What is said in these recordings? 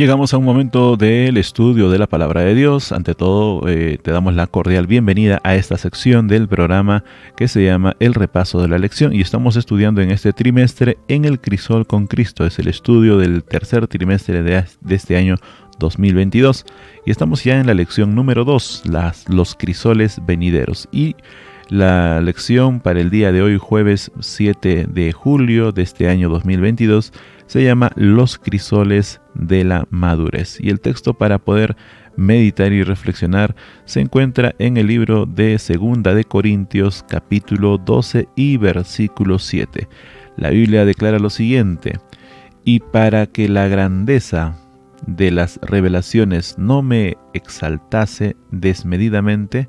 llegamos a un momento del estudio de la palabra de Dios. Ante todo, te damos la cordial bienvenida a esta sección del programa que se llama El Repaso de la Lección, y estamos estudiando en este trimestre en el Crisol con Cristo. Es el estudio del tercer trimestre de este año 2022 y estamos ya en la lección número 2, los crisoles venideros. Y la lección para el día de hoy, jueves 7 de julio de este año 2022, se llama Los crisoles de la madurez. Y el texto para poder meditar y reflexionar se encuentra en el libro de Segunda de Corintios, capítulo 12 y versículo 7. La Biblia declara lo siguiente: y para que la grandeza de las revelaciones no me exaltase desmedidamente,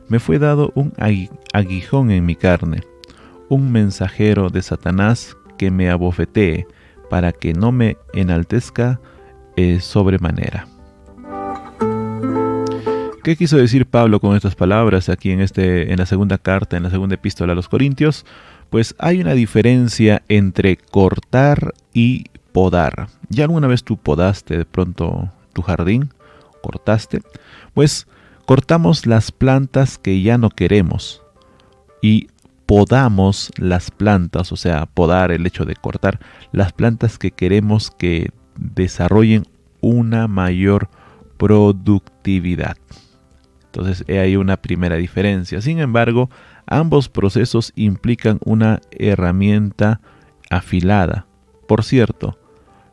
me fue dado un aguijón en mi carne, un mensajero de Satanás que me abofetee, para que no me enaltezca sobremanera. ¿Qué quiso decir Pablo con estas palabras aquí en la segunda carta, en la segunda epístola a los Corintios? Pues hay una diferencia entre cortar y podar. ¿Ya alguna vez tú podaste de pronto tu jardín? ¿Cortaste? Pues cortamos las plantas que ya no queremos y podamos las plantas, o sea, podar, el hecho de cortar las plantas que queremos que desarrollen una mayor productividad. Entonces, hay una primera diferencia. Sin embargo, ambos procesos implican una herramienta afilada. Por cierto,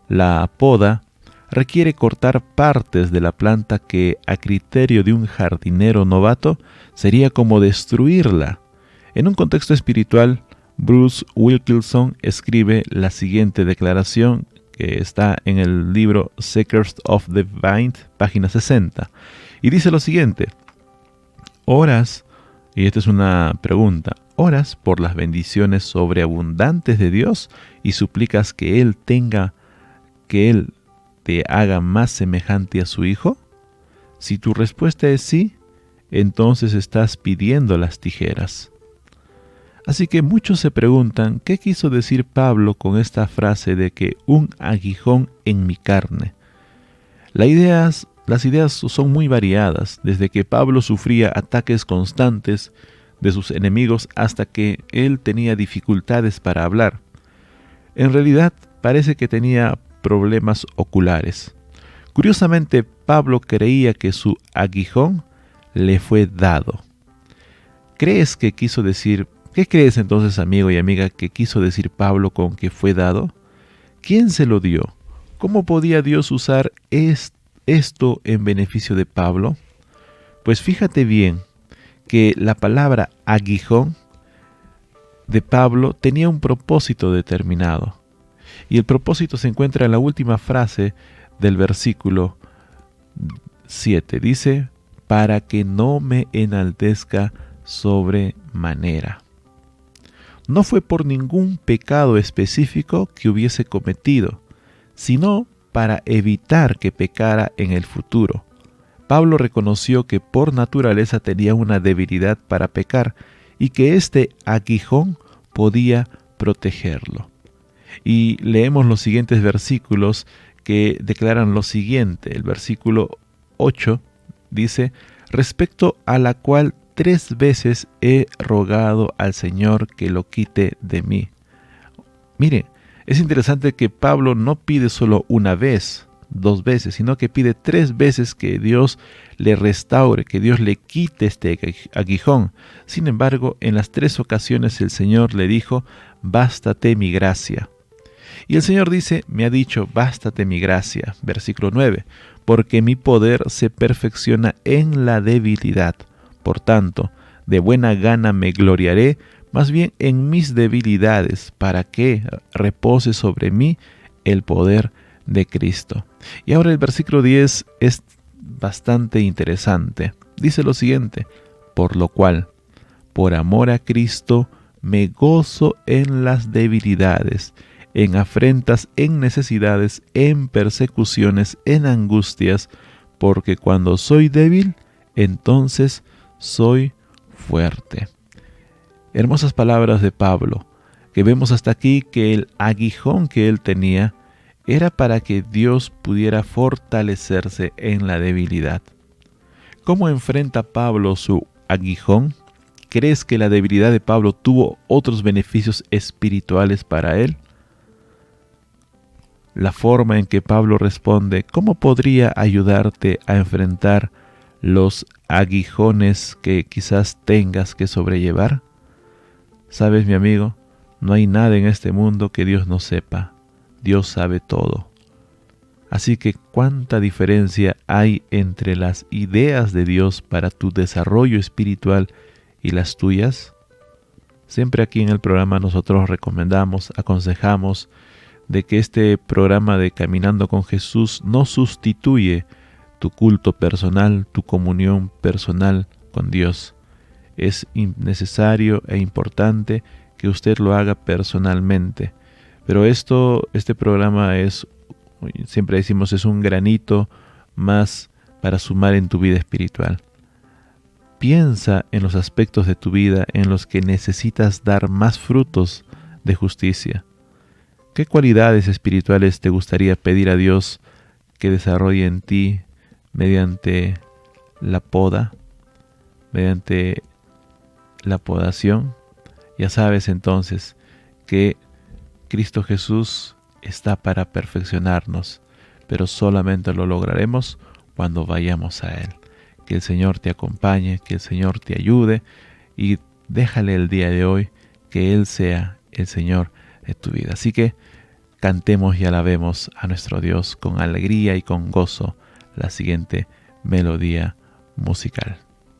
la poda requiere cortar partes de la planta que, a criterio de un jardinero novato, sería como destruirla. En un contexto espiritual, Bruce Wilkinson escribe la siguiente declaración que está en el libro Secrets of the Vine, página 60. Y dice lo siguiente: oras, y esta es una pregunta, oras por las bendiciones sobreabundantes de Dios y suplicas que Él te haga más semejante a su Hijo. Si tu respuesta es sí, entonces estás pidiendo las tijeras. Así que muchos se preguntan, ¿qué quiso decir Pablo con esta frase de que un aguijón en mi carne? Las ideas son muy variadas, desde que Pablo sufría ataques constantes de sus enemigos hasta que él tenía dificultades para hablar. En realidad, parece que tenía problemas oculares. Curiosamente, Pablo creía que su aguijón le fue dado. ¿Qué crees entonces, amigo y amiga, que quiso decir Pablo con que fue dado? ¿Quién se lo dio? ¿Cómo podía Dios usar esto en beneficio de Pablo? Pues fíjate bien que la palabra aguijón de Pablo tenía un propósito determinado. Y el propósito se encuentra en la última frase del versículo 7. Dice, para que no me enaltezca sobremanera. No fue por ningún pecado específico que hubiese cometido, sino para evitar que pecara en el futuro. Pablo reconoció que por naturaleza tenía una debilidad para pecar y que este aguijón podía protegerlo. Y leemos los siguientes versículos que declaran lo siguiente. El versículo 8 dice, respecto a la cual 3 veces he rogado al Señor que lo quite de mí. Mire, es interesante que Pablo no pide solo una vez, 2 veces, sino que pide 3 veces que Dios le restaure, que Dios le quite este aguijón. Sin embargo, en las 3 ocasiones el Señor le dijo, bástate mi gracia. Y el Señor dice, me ha dicho, bástate mi gracia, versículo 9, porque mi poder se perfecciona en la debilidad. Por tanto, de buena gana me gloriaré, más bien en mis debilidades, para que repose sobre mí el poder de Cristo. Y ahora el versículo 10 es bastante interesante. Dice lo siguiente, por lo cual, por amor a Cristo, me gozo en las debilidades, en afrentas, en necesidades, en persecuciones, en angustias, porque cuando soy débil, entonces soy fuerte. Hermosas palabras de Pablo, que vemos hasta aquí que el aguijón que él tenía era para que Dios pudiera fortalecerse en la debilidad. ¿Cómo enfrenta Pablo su aguijón? ¿Crees que la debilidad de Pablo tuvo otros beneficios espirituales para él? La forma en que Pablo responde, ¿cómo podría ayudarte a enfrentar los aguijones que quizás tengas que sobrellevar? Sabes, mi amigo, no hay nada en este mundo que Dios no sepa. Dios sabe todo. Así que, ¿cuánta diferencia hay entre las ideas de Dios para tu desarrollo espiritual y las tuyas? Siempre aquí en el programa nosotros recomendamos, aconsejamos de que este programa de Caminando con Jesús no sustituye tu culto personal, tu comunión personal con Dios. Es necesario e importante que usted lo haga personalmente. Pero este programa es, siempre decimos, es un granito más para sumar en tu vida espiritual. Piensa en los aspectos de tu vida en los que necesitas dar más frutos de justicia. ¿Qué cualidades espirituales te gustaría pedir a Dios que desarrolle en ti mediante la poda, mediante la podación? Ya sabes entonces que Cristo Jesús está para perfeccionarnos, pero solamente lo lograremos cuando vayamos a Él. Que el Señor te acompañe, que el Señor te ayude y déjale el día de hoy que Él sea el Señor de tu vida. Así que cantemos y alabemos a nuestro Dios con alegría y con gozo la siguiente melodía musical.